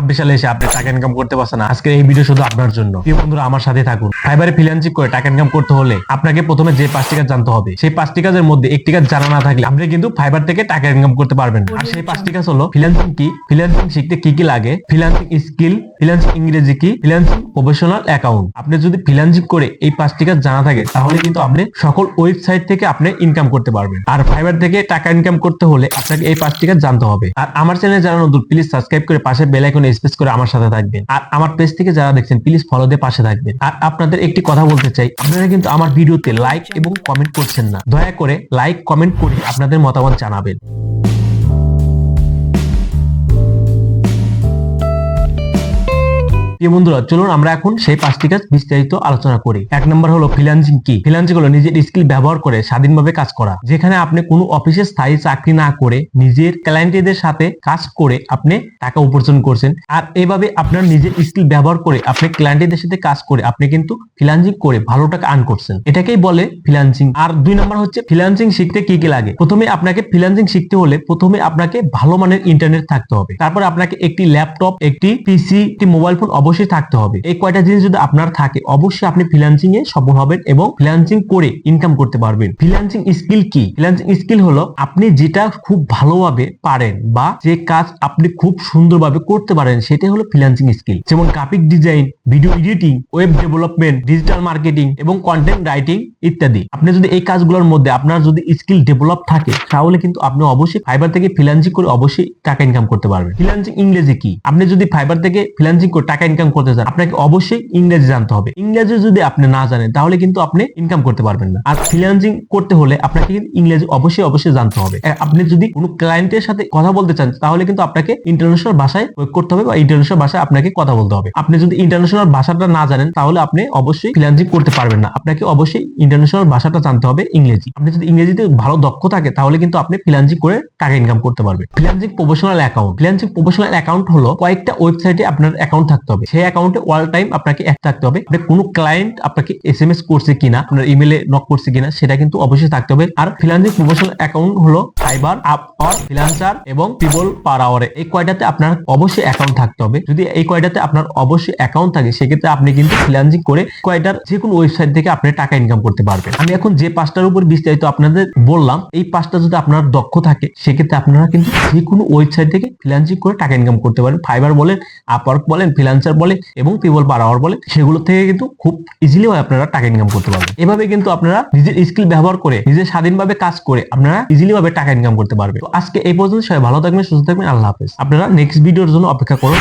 2026 সালে এসে আপনি টাকা ইনকাম করতে পারছেন না, আজকে এই ভিডিও শুধু আপনার জন্য। প্রিয় বন্ধুরা, আমার সাথে থাকুন। ফাইবারে ফ্রিল্যান্সিং করে টাকা ইনকাম করতে হলে আপনাকে প্রথমে যে 5টি কাজ জানতে হবে, সেই 5টি কাজের মধ্যে একটি কাজ জানা না থাকলে আপনি কিন্তু ফাইবার থেকে টাকা ইনকাম করতে পারবেন। আর সেই 5টি কাজ হলো ফ্রিল্যান্সিং কি, ফ্রিল্যান্সিং শিখতে কি কি লাগে, ফ্রিল্যান্সিং স্কিল, ফ্রিল্যান্সিং ইংরেজি কি, ফ্রিল্যান্সিং প্রফেশনাল অ্যাকাউন্ট। আপনি যদি ফ্রিল্যান্সিং করে এই 5টি কাজ জানা থাকে তাহলে কিন্তু আপনি সকল ওয়েবসাইট থেকে আপনি ইনকাম করতে পারবেন। আর ফাইবার থেকে টাকা ইনকাম করতে হলে আপনাকে এই 5টি কাজ জানতে হবে। আর আমার চ্যানেলে যারা নতুন, প্লিজ সাবস্ক্রাইব করে পাশে বেল আইকনে প্রেস করে আমার সাথে থাকবেন। আর আমার পেজ থেকে যারা দেখছেন প্লিজ ফলো দিয়ে পাশে থাকবেন। আর আপনাদের একটি কথা বলতে চাই, আপনারা কিন্তু আমার ভিডিওতে লাইক এবং কমেন্ট করছেন না। দয়া করে লাইক কমেন্ট করে আপনাদের মতামত জানাবেন। বন্ধুরা, চলুন আমরা এখন সেই 5টি কাজ বিস্তারিত আলোচনা করি। 1 নম্বর হলো ফ্রিল্যান্সিং কি। ফ্রিল্যান্সিং হলো নিজের স্কিল ব্যবহার করে স্বাধীনভাবে কাজ করা, যেখানে আপনি কোনো অফিসে স্থায়ী চাকরি না করে নিজের ক্লায়েন্টদের সাথে কাজ করে আপনি টাকা উপার্জন করছেন। আর এইভাবে আপনার নিজের স্কিল ব্যবহার করে আপনি ক্লায়েন্টদের সাথে কাজ করে আপনি কিন্তু ফ্রিল্যান্সিং করে ভালো টাকা আর্ন করছেন, এটাকেই বলে ফ্রিল্যান্সিং। আর 2 নম্বর হচ্ছে ফ্রিল্যান্সিং শিখতে কি কি লাগে। প্রথমে আপনাকে ফ্রিল্যান্সিং শিখতে হলে প্রথমে আপনাকে ভালো মানের ইন্টারনেট থাকতে হবে। তারপর আপনাকে একটি ল্যাপটপ, একটি পিসি, একটি মোবাইল ফোন অবশ্যই থাকতে হবে। এই কয়টা জিনিস যদি আপনার থাকে অবশ্যই আপনি ফ্রিল্যান্সিং এ সফল হবেন এবং ফ্রিল্যান্সিং করে ইনকাম করতে পারবেন। ফ্রিল্যান্সিং স্কিল কি। ফ্রিল্যান্সিং স্কিল হলো আপনি যেটা খুব ভালোভাবে পারেন বা যে কাজ আপনি খুব সুন্দরভাবে করতে পারেন সেটাই হলো ফ্রিল্যান্সিং স্কিল। যেমন graphic design, video editing, web development, digital marketing এবং কন্টেন্ট রাইটিং ইত্যাদি। আপনি যদি এই কাজগুলোর মধ্যে আপনার যদি স্কিল ডেভেলপ থাকে তাহলে কিন্তু আপনি অবশ্যই ফাইবার থেকে ফ্রিল্যান্সিং করে অবশ্যই টাকা ইনকাম করতে পারবেন। ফ্রিল্যান্সিং ইংরেজি কি। আপনি যদি ফাইবার থেকে ফ্রিল্যান্সিং করে টাকা ইনকাম করতে চান আপনাকে অবশ্যই ইংরেজি জানতে হবে। ইংরেজি যদি আপনি না জানেন তাহলে কিন্তু আপনি ইনকাম করতে পারবেন না। আর ফ্রিল্যান্সিং করতে হলে আপনাকে ইংরেজি অবশ্যই জানতে হবে। আপনি যদি কোনো ক্লায়েন্টের সাথে কথা বলতে চান তাহলে কিন্তু আপনাকে ইন্টারন্যাশনাল ভাষায় প্রয়োগ করতে হবে বা ইন্টারন্যাশনাল ভাষায় আপনাকে কথা বলতে হবে। আপনি যদি ইন্টারন্যাশনাল ভাষাটা না জানেন তাহলে আপনি অবশ্যই ফ্রিল্যান্সিং করতে পারবেন না। আপনাকে অবশ্যই ইন্টারন্যাশনাল ভাষাটা জানতে হবে, ইংরেজি। আপনি যদি ইংরেজিতে ভালো দক্ষ থাকে তাহলে কিন্তু আপনি ফ্রিল্যান্সিং করে টাকা ইনকাম করতে পারবেন। Freelancing professional account. Freelancing professional account হলো কয়েকটা ওয়েবসাইটে আপনার অ্যাকাউন্ট থাকতে হবে। সেই অ্যাকাউন্টে অল টাইম আপনাকে এক থাকতে হবে। আপনি কোনো ক্লায়েন্ট আপনাকে এসএমএস করছে কিনা, আপনার ইমেলে নক করছে কিনা সেটা কিন্তু অবশ্যই থাকতে হবে। আর ফ্রিল্যান্সিং প্রফেশনাল অ্যাকাউন্ট হলো ফাইবার, আপওয়ার্ক, ফ্রিল্যান্সার এবং পিপল পার আওয়ারে। এই কয়টাতে আপনার অবশ্যই অ্যাকাউন্ট থাকতে হবে। যদি এই কয়টাতে আপনার অবশ্যই অ্যাকাউন্ট থাকে সেক্ষেত্রে আপনি কিন্তু ফ্রিল্যান্সিং করে কয়টার যে কোনো ওয়েবসাইট থেকে আপনি টাকা ইনকাম করতে পারবেন। আমি এখন যে 5টার উপর বিস্তারিত আপনাদের বললাম, এই 5টা যদি আপনার দক্ষ থাকে সেক্ষেত্রে আপনারা কিন্তু যে কোনো ওয়েবসাইট থেকে ফ্রিল্যান্সিং করে টাকা ইনকাম করতে পারেন। ফাইবার বলেন, আপওয়ার্ক বলেন, ফ্রিল্যান্সার বলেন এবং পিপল পার আওয়ার বলেন, সেগুলো থেকে কিন্তু খুব ইজিলি আপনারা টাকা ইনকাম করতে পারবেন। এভাবে কিন্তু আপনারা নিজের স্কিল ব্যবহার করে নিজের স্বাধীনভাবে কাজ করে আপনারা ইজিলি ভাবে টাকা ইনকাম করতে পারবেন। তো আজকে এই পর্যন্ত, সবাই ভালো থাকবেন, সুস্থ থাকবেন, আল্লাহ হাফেজ। আপনারা নেক্সট ভিডিওর জন্য অপেক্ষা করুন।